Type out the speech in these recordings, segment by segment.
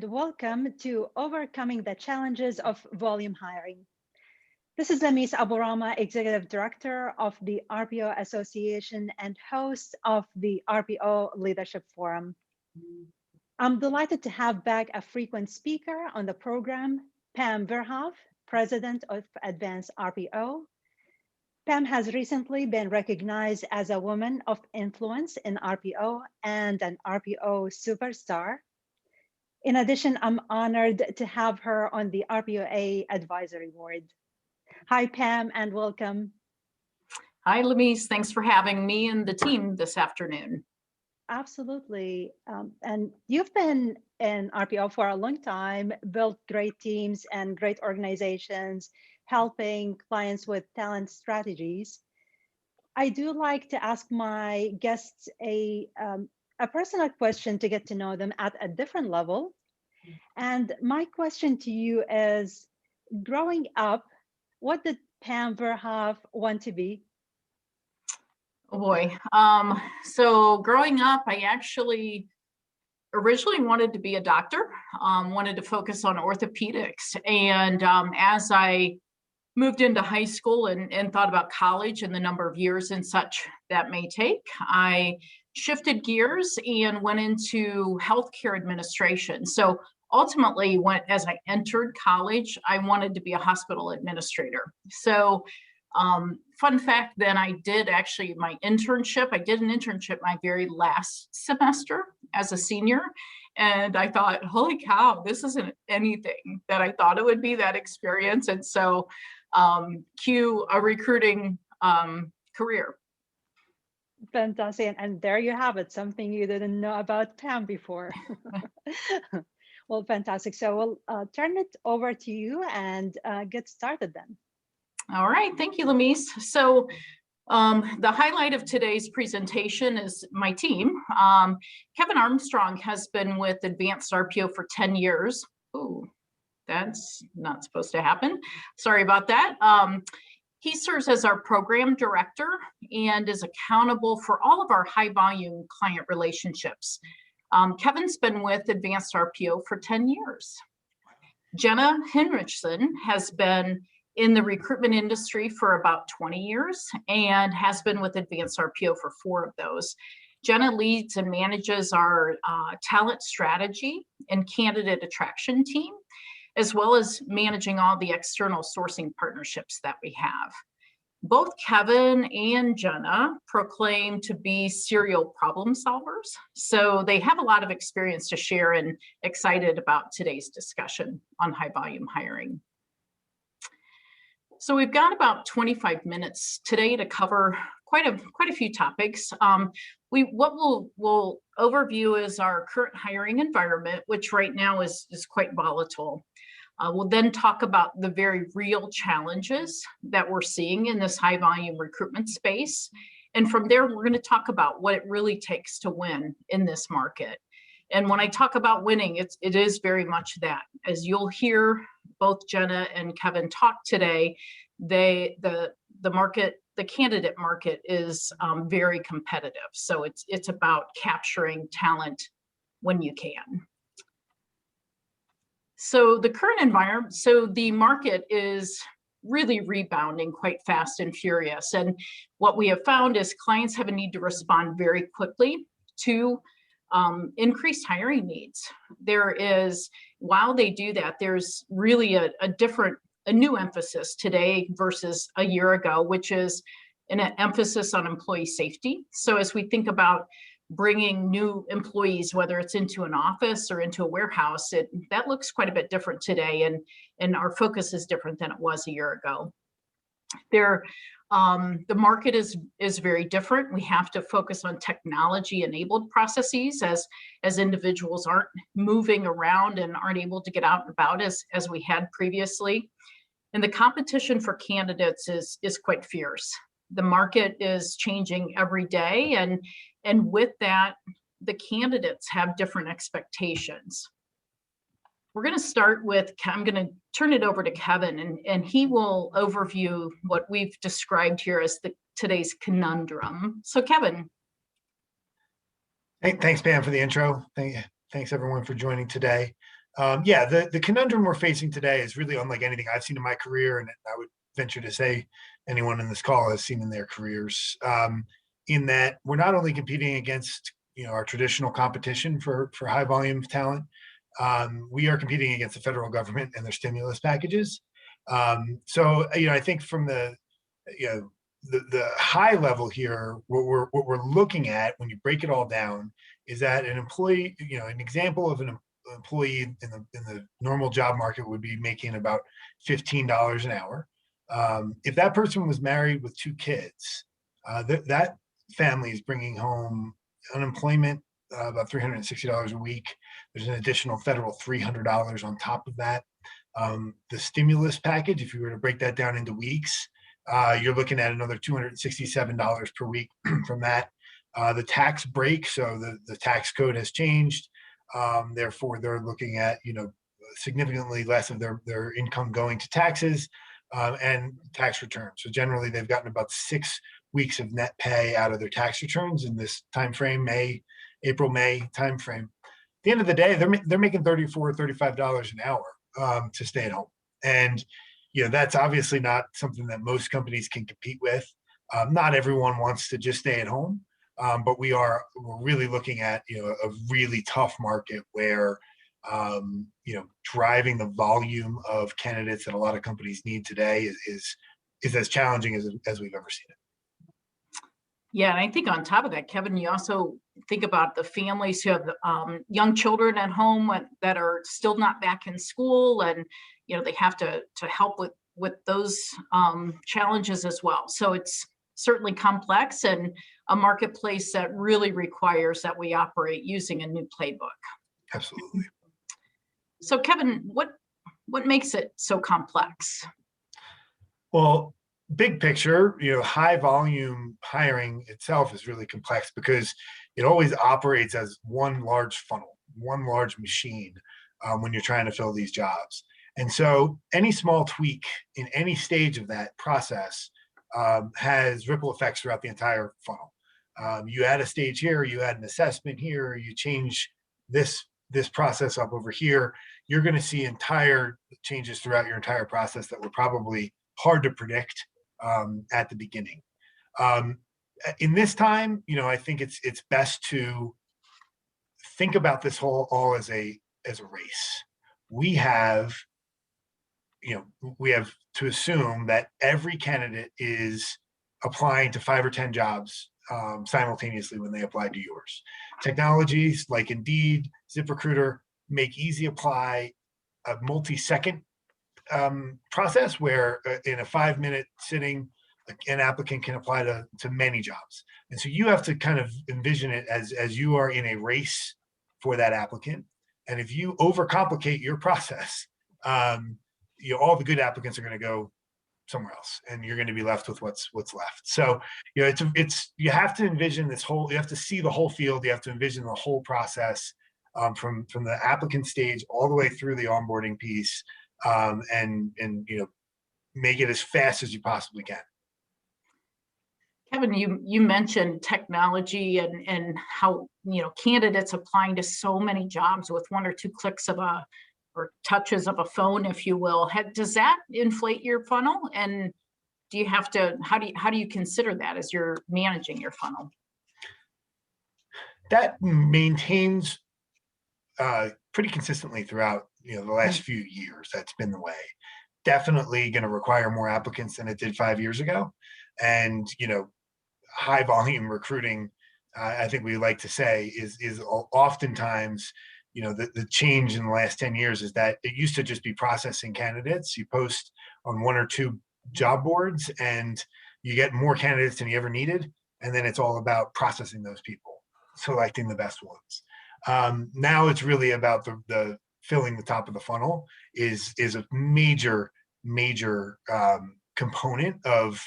welcome to Overcoming the Challenges of Volume Hiring. This is Lamis Aburama, Executive Director of the RPO Association and host of the RPO Leadership Forum. I'm delighted to have back a frequent speaker on the program, Pam Verhoef, President of Advanced RPO. Pam has recently been recognized as a woman of influence in RPO and an RPO superstar. In addition, I'm honored to have her on the RPOA Advisory Board. Hi, Pam, and welcome. Hi, Lamis. Thanks for having me and the team this afternoon. Absolutely. And you've been in RPO for a long time, built great teams and great organizations, helping clients with talent strategies. I do like to ask my guests a personal question to get to know them at a different level. And my question to you is, growing up, what did Pam Verhoef want to be? Oh boy. So growing up, I actually originally wanted to be a doctor, wanted to focus on orthopedics. And as I moved into high school and thought about college and the number of years and such that may take, I shifted gears and went into healthcare administration. So ultimately, as I entered college, I wanted to be a hospital administrator. So fun fact, then I did actually my internship. I did an internship my very last semester as a senior. And I thought, holy cow, this isn't anything that I thought it would be, that experience. And so cue a recruiting career. Fantastic. And there you have it, something you didn't know about Pam before. Well, fantastic. So we'll turn it over to you and get started then. All right. Thank you, Lamis. So the highlight of today's presentation is my team. Kevin Armstrong has been with Advanced RPO for 10 years. Ooh, that's not supposed to happen. Sorry about that. He serves as our program director and is accountable for all of our high volume client relationships. Kevin's been with Advanced RPO for 10 years. Jenna Henrichsen has been in the recruitment industry for about 20 years and has been with Advanced RPO for 4 of those. Jenna leads and manages our talent strategy and candidate attraction team, as well as managing all the external sourcing partnerships that we have. Both Kevin and Jenna proclaim to be serial problem solvers, so they have a lot of experience to share, and excited about today's discussion on high volume hiring. So we've got about 25 minutes today to cover quite a few topics. What we'll overview is our current hiring environment, which right now is quite volatile. We'll then talk about the very real challenges that we're seeing in this high volume recruitment space. And from there, we're going to talk about what it really takes to win in this market. And when I talk about winning, it is very much that. As you'll hear both Jenna and Kevin talk today, the market, the candidate market is very competitive. So it's about capturing talent when you can. So the current environment, so the market is really rebounding quite fast and furious. And what we have found is clients have a need to respond very quickly to increased hiring needs. While they do that, there's really a new emphasis today versus a year ago, which is an emphasis on employee safety. So as we think about bringing new employees, whether it's into an office or into a warehouse, that looks quite a bit different today, and our focus is different than it was a year ago. The market is very different. We have to focus on technology-enabled processes as individuals aren't moving around and aren't able to get out and about as we had previously. And the competition for candidates is quite fierce. The market is changing every day, and with that, the candidates have different expectations. We're going to start with, I'm going to turn it over to Kevin, and he will overview what we've described here as today's conundrum. So Kevin. Hey, thanks, Pam, for the intro. Thanks everyone for joining today. Yeah, the conundrum we're facing today is really unlike anything I've seen in my career, and I would venture to say anyone in this call has seen in their careers. In that we're not only competing against our traditional competition for high volume of talent, we are competing against the federal government and their stimulus packages. So I think from the the high level here, what we're looking at when you break it all down is that an employee, an example of an employee in the normal job market would be making about $15 an hour. If that person was married with 2 kids, that family is bringing home unemployment about $360 a week. There's an additional federal $300 on top of that. The stimulus package, if you were to break that down into weeks, you're looking at another $267 per week from that. The tax break, so the tax code has changed. Therefore, they're looking at significantly less of their income going to taxes and tax returns. So generally, they've gotten about 6 weeks of net pay out of their tax returns in this time frame, April, May time frame. At the end of the day, they're making $34, $35 an hour to stay at home, and that's obviously not something that most companies can compete with. Not everyone wants to just stay at home. But we're really looking at a really tough market where driving the volume of candidates that a lot of companies need today is as challenging as we've ever seen it. Yeah, and I think on top of that, Kevin, you also think about the families who have young children at home that are still not back in school, and they have to help with those challenges as well. So it's certainly complex and a marketplace that really requires that we operate using a new playbook. Absolutely. So Kevin, what makes it so complex? Well, big picture, high volume hiring itself is really complex because it always operates as one large funnel, one large machine when you're trying to fill these jobs. And so any small tweak in any stage of that process has ripple effects throughout the entire funnel. You add a stage here, you add an assessment here, you change this process up over here, you're going to see entire changes throughout your entire process that were probably hard to predict at the beginning. In this time, I think it's best to think about this all as a race. We have to assume that every candidate is applying to 5 or 10 jobs simultaneously when they apply to yours. Technologies like Indeed, ZipRecruiter make easy apply a multi-second process where in a 5-minute sitting, an applicant can apply to many jobs. And so you have to kind of envision it as you are in a race for that applicant. And if you overcomplicate your process, all the good applicants are going to go somewhere else, and you're going to be left with what's left. So you have to envision you have to see the whole field, you have to envision the whole process from the applicant stage all the way through the onboarding piece, and make it as fast as you possibly can. Kevin, you mentioned technology and how candidates applying to so many jobs with 1 or 2 clicks or touches of a phone, if you will. Does that inflate your funnel? And do you have to, how do you consider that as you're managing your funnel? That maintains pretty consistently throughout the last few years. That's been the way. Definitely going to require more applicants than it did 5 years ago. And high volume recruiting, I think we like to say is oftentimes the change in the last 10 years is that it used to just be processing candidates. You post on 1 or 2 job boards and you get more candidates than you ever needed. And then it's all about processing those people, selecting the best ones. Now it's really about the filling the top of the funnel is a major component of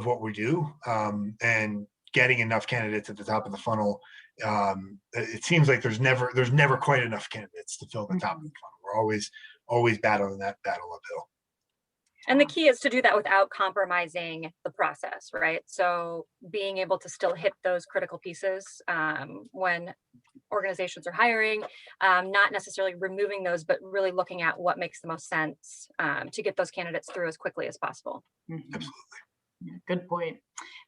what we do, and getting enough candidates at the top of the funnel. It seems like there's never quite enough candidates to fill the top of the funnel. We're always battling that battle uphill. And the key is to do that without compromising the process, right? So being able to still hit those critical pieces when organizations are hiring, not necessarily removing those, but really looking at what makes the most sense to get those candidates through as quickly as possible. Absolutely. Yeah, good point.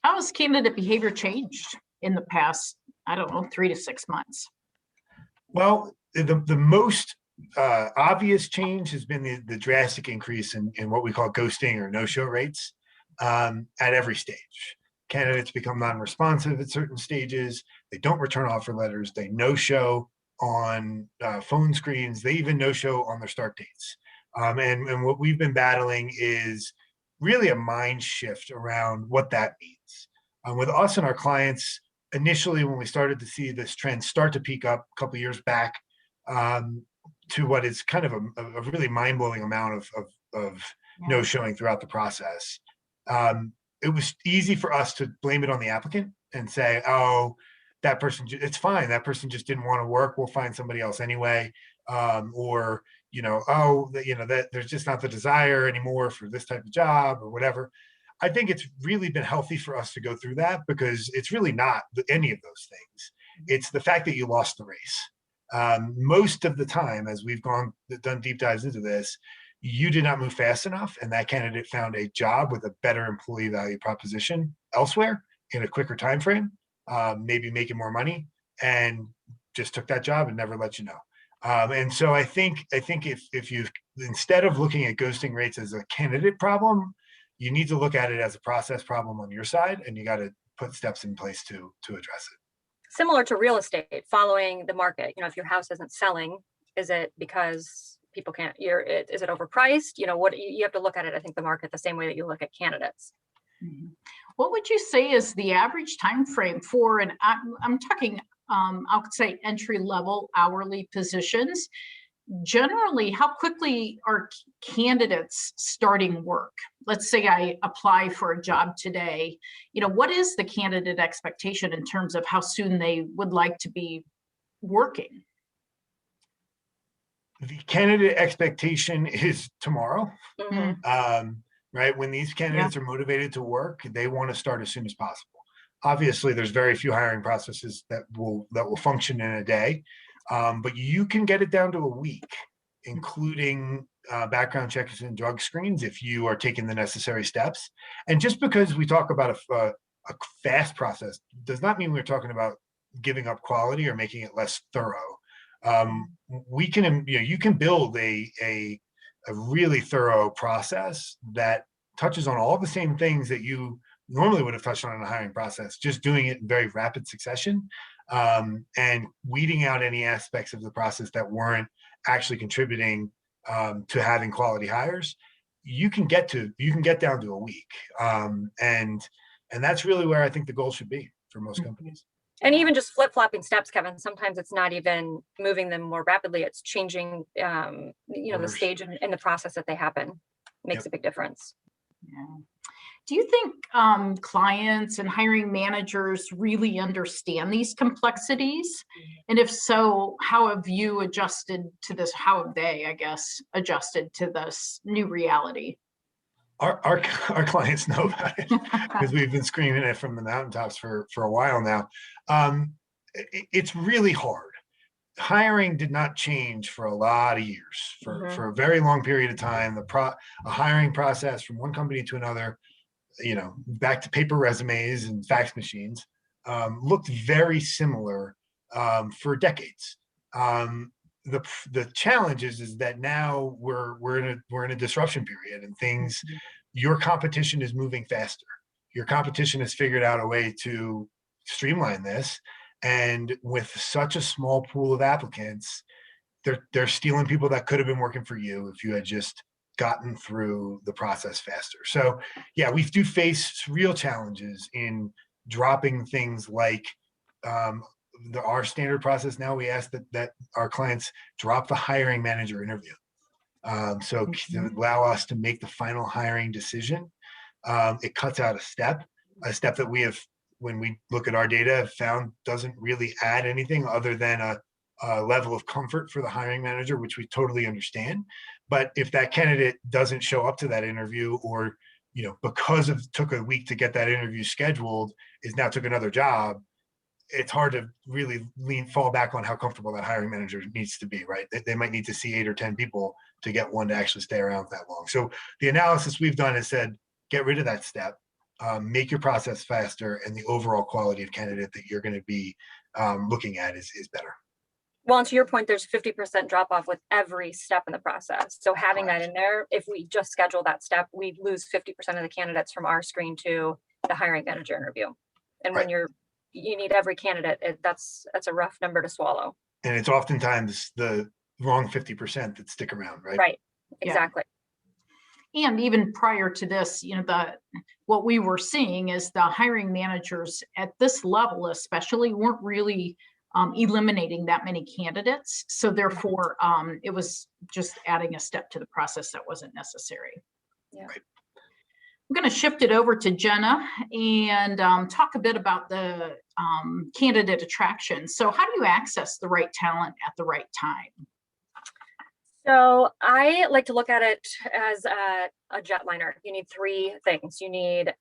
How has candidate behavior changed in the past, I don't know, 3 to 6 months? Well, the most obvious change has been the drastic increase in what we call ghosting or no-show rates at every stage. Candidates become non-responsive at certain stages. They don't return offer letters. They no-show on phone screens. They even no-show on their start dates. And what we've been battling is really a mind shift around what that means. With us and our clients, initially when we started to see this trend start to peak up a couple of years back, to what is kind of a really mind-blowing amount of no showing throughout the process. It was easy for us to blame it on the applicant and say, oh, that person, it's fine. That person just didn't want to work. We'll find somebody else anyway. Or, that there's just not the desire anymore for this type of job or whatever. I think it's really been healthy for us to go through that because it's really not any of those things. It's the fact that you lost the race. Most of the time, as we've done deep dives into this, you did not move fast enough, and that candidate found a job with a better employee value proposition elsewhere in a quicker time frame, maybe making more money, and just took that job and never let you know. And so I think if you, instead of looking at ghosting rates as a candidate problem, you need to look at it as a process problem on your side, and you got to put steps in place to address it. Similar to real estate, following the market. If your house isn't selling, is it because people can't? Is it overpriced? What you have to look at it. I think the market the same way that you look at candidates. Mm-hmm. What would you say is the average time frame for an? I'm talking, I would say entry level hourly positions. Generally, how quickly are candidates starting work? Let's say I apply for a job today. What is the candidate expectation in terms of how soon they would like to be working? The candidate expectation is tomorrow. Mm-hmm. Right? When these candidates are motivated to work, they want to start as soon as possible. Obviously, there's very few hiring processes that will function in a day. But you can get it down to a week, including background checks and drug screens if you are taking the necessary steps. And just because we talk about a fast process does not mean we're talking about giving up quality or making it less thorough. You can build a really thorough process that touches on all the same things that you normally would have touched on in a hiring process, just doing it in very rapid succession. And weeding out any aspects of the process that weren't actually contributing to having quality hires, you can get down to a week, and that's really where I think the goal should be for most companies. And even just flip-flopping steps, Kevin. Sometimes it's not even moving them more rapidly; it's changing, the stage in the process that they happen. Makes a big difference. Yeah. Do you think clients and hiring managers really understand these complexities? And if so, how have you adjusted to this? How have they, I guess, adjusted to this new reality? Our clients know about it because we've been screaming it from the mountaintops for a while now. It's really hard. Hiring did not change for a lot of years. For a very long period of time, a hiring process from one company to another, back to paper resumes and fax machines, looked very similar for decades. The challenge is that now we're in a disruption period, and your competition is moving faster. Your competition has figured out a way to streamline this, and with such a small pool of applicants, they're stealing people that could have been working for you if you had just gotten through the process faster. So yeah, we do face real challenges in dropping things like our standard process. Now we ask that our clients drop the hiring manager interview. So to allow us to make the final hiring decision. It cuts out a step that we have, when we look at our data, found doesn't really add anything other than a level of comfort for the hiring manager, which we totally understand. But if that candidate doesn't show up to that interview, or because of took a week to get that interview scheduled, is now took another job, it's hard to really fall back on how comfortable that hiring manager needs to be, right? They might need to see 8 or 10 people to get one to actually stay around that long. So the analysis we've done has said, get rid of that step, make your process faster, and the overall quality of candidate that you're going to be looking at is better. Well, and to your point, there's 50% drop off with every step in the process. So having that in there, if we just schedule that step, we lose 50% of the candidates from our screen to the hiring manager interview. And when you need every candidate, that's a rough number to swallow. And it's oftentimes the wrong 50% that stick around, right? Right, exactly. Yeah. And even prior to this, what we were seeing is the hiring managers at this level especially weren't really eliminating that many candidates. So therefore, it was just adding a step to the process that wasn't necessary. Yeah. Right. I'm going to shift it over to Jenna and talk a bit about the candidate attraction. So how do you access the right talent at the right time? So I like to look at it as a jetliner. You need 3 things. You need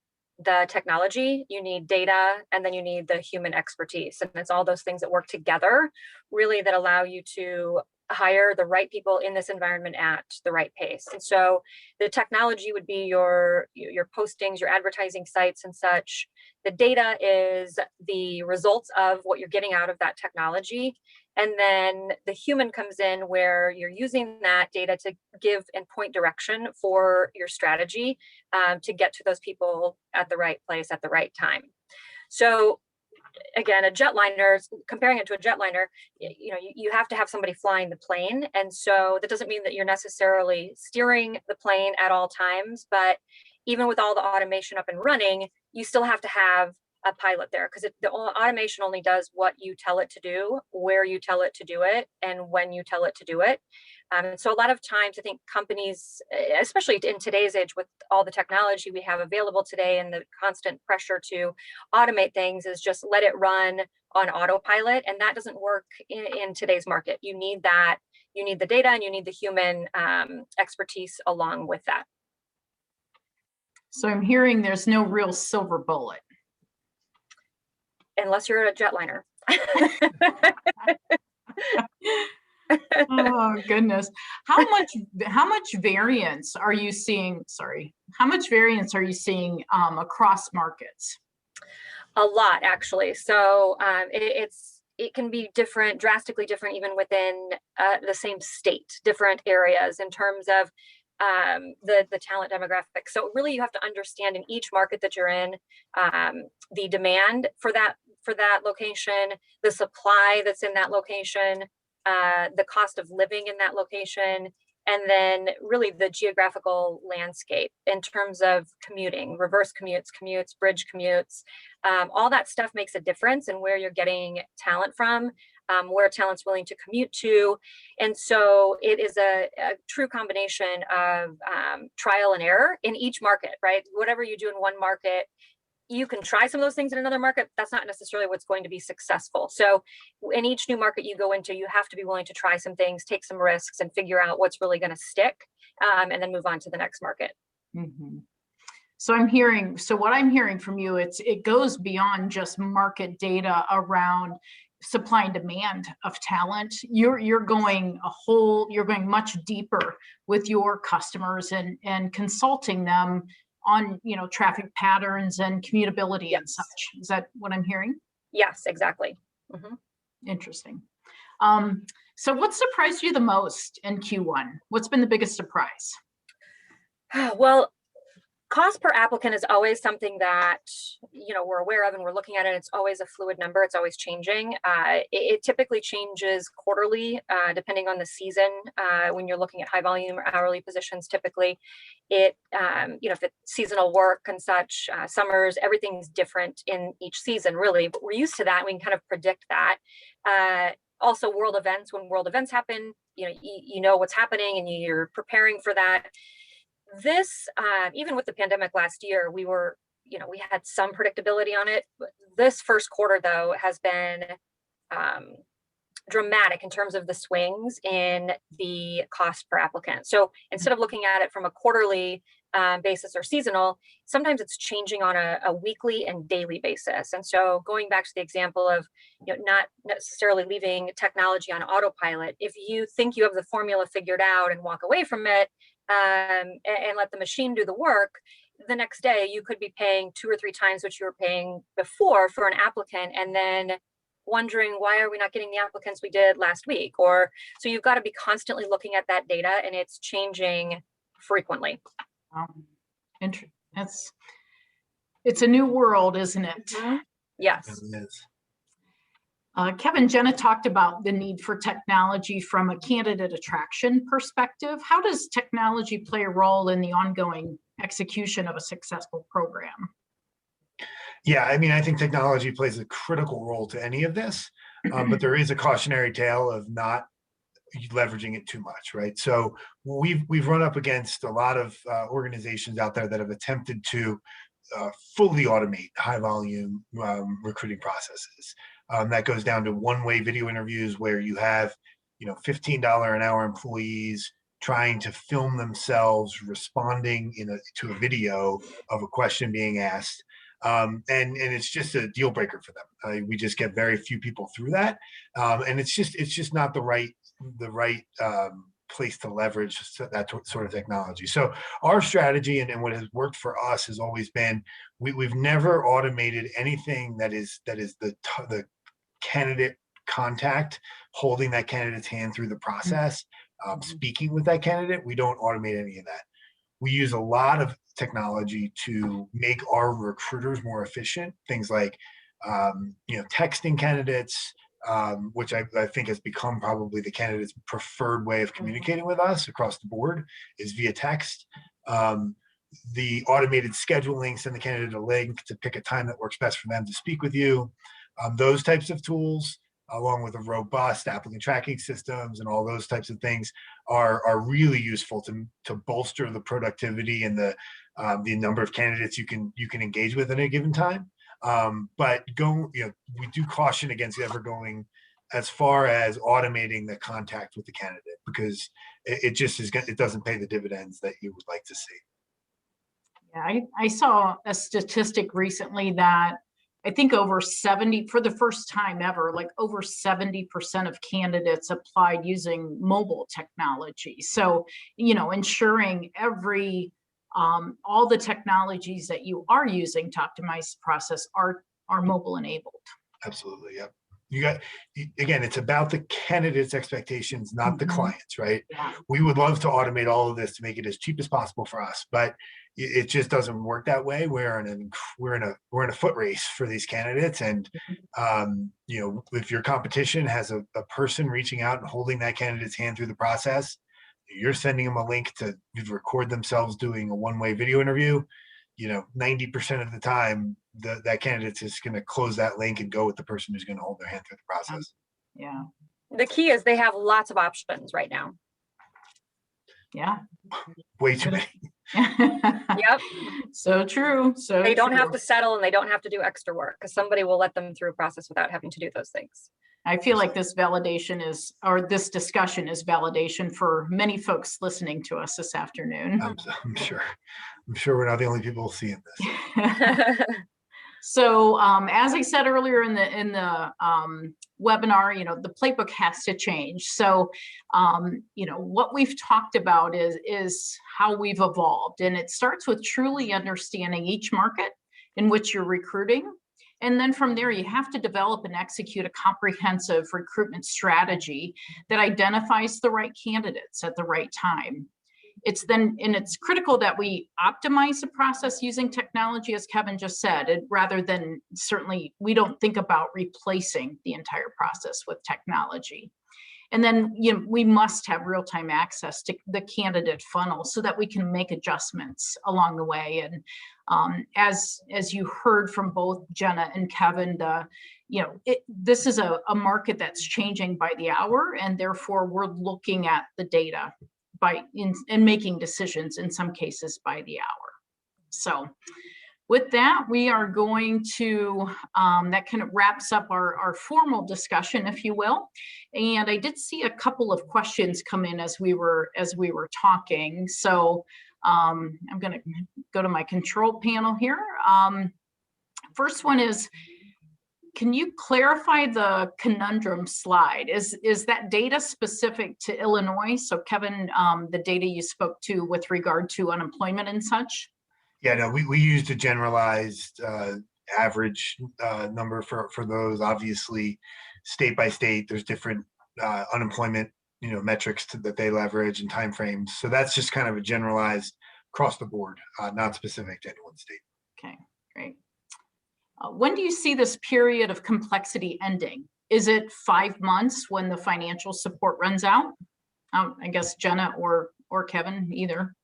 the technology, you need data, and then you need the human expertise. And it's all those things that work together really that allow you to hire the right people in this environment at the right pace. And so the technology would be your postings, your advertising sites and such. The data is the results of what you're getting out of that technology. And then the human comes in where you're using that data to give and point direction for your strategy to get to those people at the right place at the right time. So again, a jetliner, comparing it to a jetliner, you have to have somebody flying the plane. And so that doesn't mean that you're necessarily steering the plane at all times, but even with all the automation up and running, you still have to have a pilot there, because the automation only does what you tell it to do, where you tell it to do it, and when you tell it to do it. So a lot of times I think companies, especially in today's age with all the technology we have available today and the constant pressure to automate things, is just let it run on autopilot. And that doesn't work in today's market. You need that. You need the data and you need the human expertise along with that. So I'm hearing there's no real silver bullet. Unless you're a jetliner. Oh goodness. How much variance are you seeing? How much variance are you seeing across markets? A lot, actually. So it can be different, drastically different, even within the same state, different areas in terms of the talent demographic. So really you have to understand in each market that you're in, the demand for that location, the supply that's in that location, the cost of living in that location, and then really the geographical landscape in terms of commuting, reverse commutes, bridge commutes. All that stuff makes a difference in where you're getting talent from, where talent's willing to commute to. And so it is a true combination of trial and error in each market, right? Whatever you do in one market, you can try some of those things in another market. That's not necessarily what's going to be successful. So in each new market you go into, you have to be willing to try some things, take some risks, and figure out what's really going to stick, and then move on to the next market. Mm-hmm. So what I'm hearing from you, it goes beyond just market data around supply and demand of talent. You're going much deeper with your customers and consulting them on traffic patterns and commutability. Yes. And such. Is that what I'm hearing? Yes, exactly. Mm-hmm. Interesting. So what surprised you the most in Q1? What's been the biggest surprise? Well, cost per applicant is always something that we're aware of and we're looking at it. It's always a fluid number. It's always changing. It typically changes quarterly, depending on the season. When you're looking at high volume or hourly positions, typically, if it's seasonal work and such, summers, everything's different in each season, really. But we're used to that. We can kind of predict that. Also, world events. When world events happen, you know what's happening and you're preparing for that. This, even with the pandemic last year, we had some predictability on it. This first quarter, though, has been dramatic in terms of the swings in the cost per applicant. So instead of looking at it from a quarterly basis or seasonal, sometimes it's changing on a weekly and daily basis. And so going back to the example of, not necessarily leaving technology on autopilot, if you think you have the formula figured out and walk away from it and let the machine do the work, the next day you could be paying 2 or 3 times what you were paying before for an applicant, and then wondering, why are we not getting the applicants we did last week? Or so you've got to be constantly looking at that data, and it's changing frequently. It's a new world, isn't it? Yes. It is. Kevin, Jenna talked about the need for technology from a candidate attraction perspective. How does technology play a role in the ongoing execution of a successful program? Yeah, I mean, I think technology plays a critical role to any of this, but there is a cautionary tale of not leveraging it too much, right? So we've run up against a lot of organizations out there that have attempted to fully automate high volume recruiting processes. That goes down to one-way video interviews where you have, $15 an hour employees trying to film themselves responding to a video of a question being asked. And it's just a deal breaker for them. We just get very few people through that. And it's just not the right place to leverage that sort of technology. So our strategy and what has worked for us has always been, we've never automated anything that is the candidate contact, holding that candidate's hand through the process, speaking with that candidate. We don't automate any of that. We use a lot of technology to make our recruiters more efficient. Things like, texting candidates, which I think has become probably the candidate's preferred way of communicating with us across the board, is via text. The automated scheduling, send the candidate a link to pick a time that works best for them to speak with you. Those types of tools, along with a robust applicant tracking systems and all those types of things, are really useful to bolster the productivity and the number of candidates you can engage with at a given time. But we do caution against ever going as far as automating the contact with the candidate, because it doesn't pay the dividends that you would like to see. Yeah, I saw a statistic recently that I think for the first time ever, like over 70% of candidates applied using mobile technology. So, ensuring all the technologies that you are using to optimize the process are mobile enabled. Absolutely. Yep. Again, it's about the candidate's expectations, not the client's, right? Yeah. We would love to automate all of this to make it as cheap as possible for us, but it just doesn't work that way. We're in a foot race for these candidates, and if your competition has a person reaching out and holding that candidate's hand through the process, you're sending them a link to record themselves doing a one-way video interview. 90% of the time, that candidate's just going to close that link and go with the person who's going to hold their hand through the process. Yeah. The key is they have lots of options right now. Yeah. Way too many. Yep. So true. So they don't have to settle, and they don't have to do extra work, because somebody will let them through a process without having to do those things. I feel like this discussion is validation for many folks listening to us this afternoon. I'm sure we're not the only people seeing this. So as I said earlier in the webinar, the playbook has to change. So what we've talked about is how we've evolved, and it starts with truly understanding each market in which you're recruiting. And then from there, you have to develop and execute a comprehensive recruitment strategy that identifies the right candidates at the right time. It's critical that we optimize the process using technology, as Kevin just said, rather than, certainly, we don't think about replacing the entire process with technology. And then we must have real-time access to the candidate funnel so that we can make adjustments along the way. And as you heard from both Jenna and Kevin, this is a market that's changing by the hour, and therefore we're looking at the data and making decisions in some cases by the hour. So With that, we are going to, that kind of wraps up our formal discussion, if you will. And I did see a couple of questions come in as we were talking. So I'm going to go to my control panel here. First one is, can you clarify the conundrum slide? Is that data specific to Illinois? So Kevin, the data you spoke to with regard to unemployment and such? Yeah, no, we used a generalized average number for those. Obviously, state by state, there's different unemployment, metrics that they leverage and timeframes. So that's just kind of a generalized across the board, not specific to any one state. Okay, great. When do you see this period of complexity ending? Is it 5 months when the financial support runs out? I guess Jenna or Kevin, either.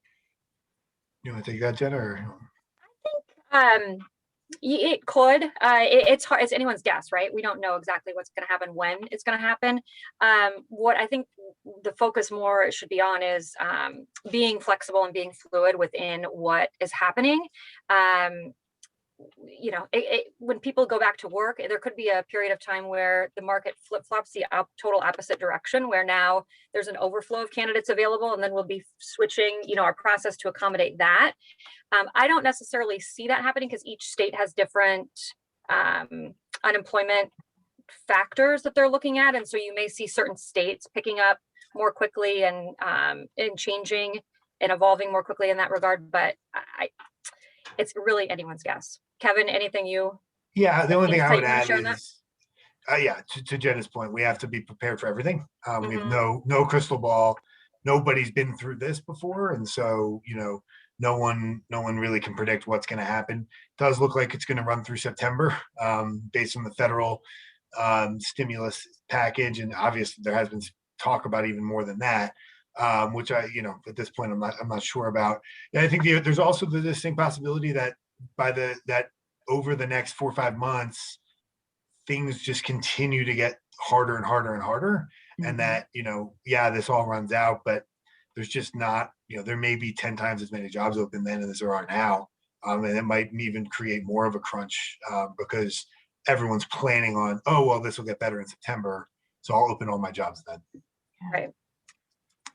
You want to take that, Jenna? Or? It could. It's hard. It's anyone's guess, right? We don't know exactly what's going to happen when it's going to happen. What I think the focus more should be on is being flexible and being fluid within what is happening. When people go back to work, there could be a period of time where the market flip-flops the total opposite direction, where now there's an overflow of candidates available, and then we'll be switching, our process to accommodate that. I don't necessarily see that happening because each state has different unemployment factors that they're looking at, and so you may see certain states picking up more quickly and changing and evolving more quickly in that regard. But it's really anyone's guess. Kevin, anything you? Yeah, the only thing I would add is, to Jenna's point, we have to be prepared for everything. We have Mm-hmm. no crystal ball. Nobody's been through this before, and so no one really can predict what's going to happen. It does look like it's going to run through September, based on the federal stimulus package, and obviously there has been talk about even more than that. Which I, at this point, I'm not sure about. And I think there's also the distinct possibility that that over the next 4 or 5 months, things just continue to get harder and harder and harder. Mm-hmm. And that, this all runs out, but there's just not, there may be 10 times as many jobs open then as there are now. And it might even create more of a crunch because everyone's planning on, this will get better in September, so I'll open all my jobs then. Right.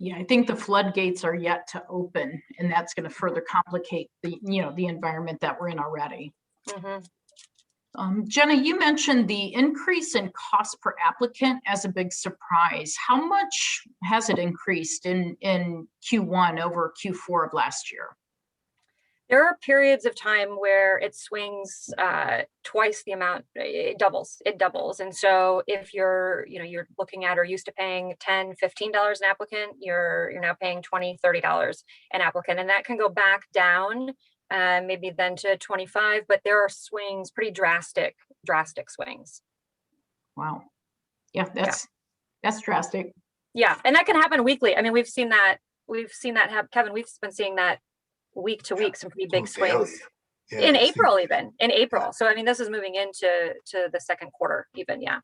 Yeah, I think the floodgates are yet to open, and that's going to further complicate the environment that we're in already. Mm-hmm. Jenna, you mentioned the increase in cost per applicant as a big surprise. How much has it increased in Q1 over Q4 of last year? There are periods of time where it swings twice the amount. It doubles. And so if you're looking at or used to paying $10, $15 an applicant, you're now paying $20, $30 an applicant. And that can go back down maybe then to 25, but there are swings, pretty drastic swings. Wow. Yeah, that's drastic. Yeah. And that can happen weekly. I mean, we've seen that happen. Kevin, we've been seeing that week to week, some pretty big swings in April, even in April. Yeah. So, I mean, this is moving into the second quarter even. Yeah.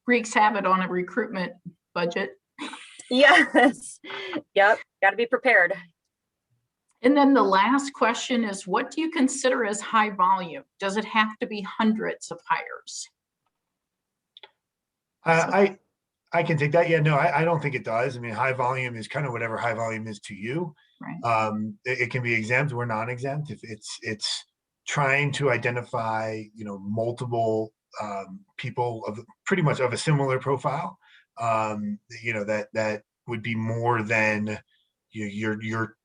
Greeks have it on a recruitment budget. Yes. Yep. Got to be prepared. And then the last question is, what do you consider as high volume? Does it have to be hundreds of hires? I can take that. Yeah, no, I don't think it does. I mean, high volume is kind of whatever high volume is to you. Right. It can be exempt or non-exempt. If it's trying to identify, multiple people of pretty much of a similar profile, that would be more than your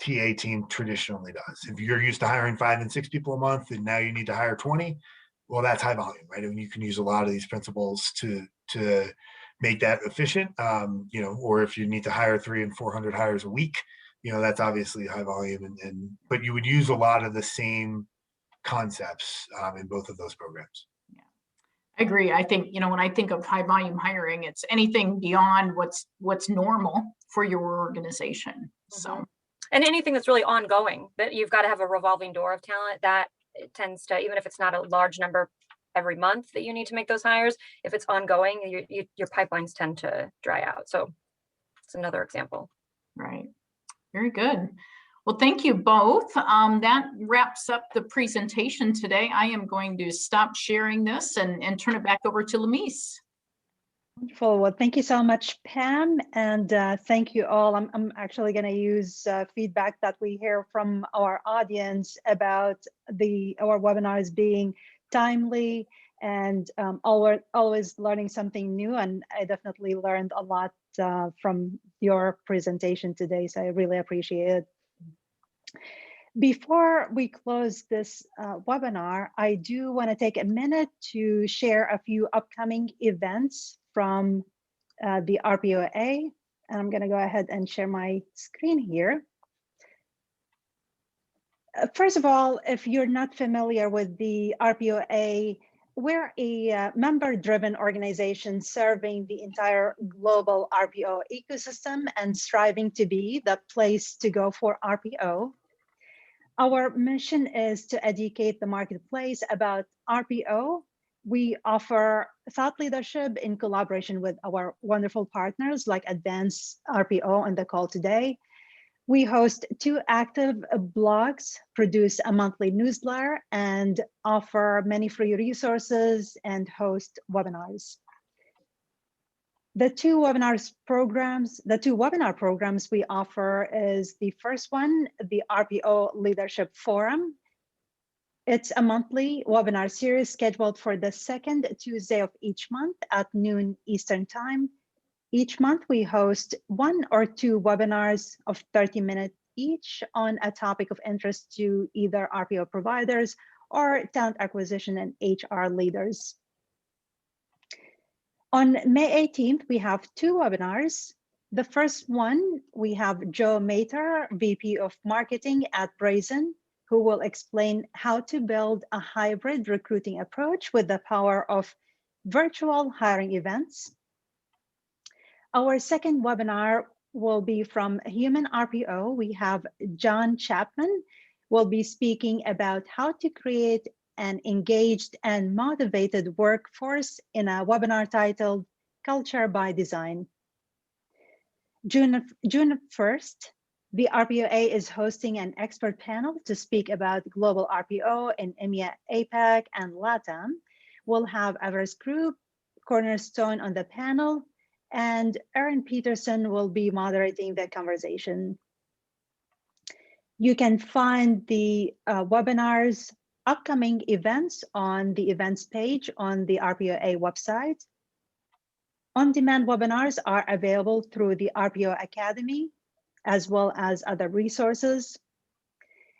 TA team traditionally does. If you're used to hiring 5 and 6 people a month, and now you need to hire 20, well, that's high volume, right? I mean, you can use a lot of these principles to make that efficient, or if you need to hire 300 and 400 hires a week, that's obviously high volume, but you would use a lot of the same concepts in both of those programs. Yeah, I agree. I think, when I think of high volume hiring, it's anything beyond what's normal for your organization. Mm-hmm. So, and anything that's really ongoing, that you've got to have a revolving door of talent that tends to, even if it's not a large number every month that you need to make those hires, if it's ongoing, your pipelines tend to dry out. So it's another example. Right. Very good. Well, thank you both. That wraps up the presentation today. I am going to stop sharing this and turn it back over to Lamise. Wonderful. Well, thank you so much, Pam, and thank you all. I'm actually going to use feedback that we hear from our audience about our webinars being timely and always learning something new. And I definitely learned a lot from your presentation today, so I really appreciate it. Before we close this webinar, I do want to take a minute to share a few upcoming events from the RPOA, and I'm going to go ahead and share my screen here. First of all, if you're not familiar with the RPOA, we're a member-driven organization serving the entire global RPO ecosystem and striving to be the place to go for RPO. Our mission is to educate the marketplace about RPO. We offer thought leadership in collaboration with our wonderful partners like Advanced RPO on the call today. We host 2 active blogs, produce a monthly newsletter, and offer many free resources and host webinars. The two webinar programs we offer is the first one, the RPO Leadership Forum. It's a monthly webinar series scheduled for the second Tuesday of each month at noon Eastern Time. Each month we host 1 or 2 webinars of 30 minutes each on a topic of interest to either RPO providers or talent acquisition and HR leaders. On May 18th, we have 2 webinars. The first one, we have Joe Mater, VP of Marketing at Brazen, who will explain how to build a hybrid recruiting approach with the power of virtual hiring events. Our second webinar will be from Human RPO. We have John Chapman will be speaking about how to create an engaged and motivated workforce in a webinar titled Culture by Design. June 1st, the RPOA is hosting an expert panel to speak about global RPO in EMEA, APAC, and LATAM. We'll have Everest Group, Cornerstone on the panel, and Erin Peterson will be moderating the conversation. You can find the webinars, upcoming events on the events page on the RPOA website. On-demand webinars are available through the RPO Academy, as well as other resources.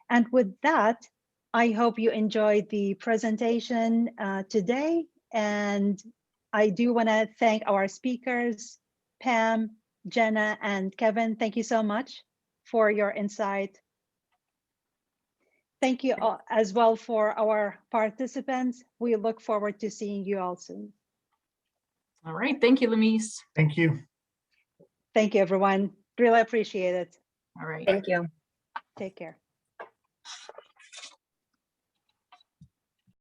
And with that, I hope you enjoyed the presentation today. And I do want to thank our speakers, Pam, Jenna, and Kevin. Thank you so much for your insight. Thank you all, as well for our participants. We look forward to seeing you all soon. All right. Thank you, Lamise. Thank you. Thank you, everyone. Really appreciate it. All right. Thank you. Take care.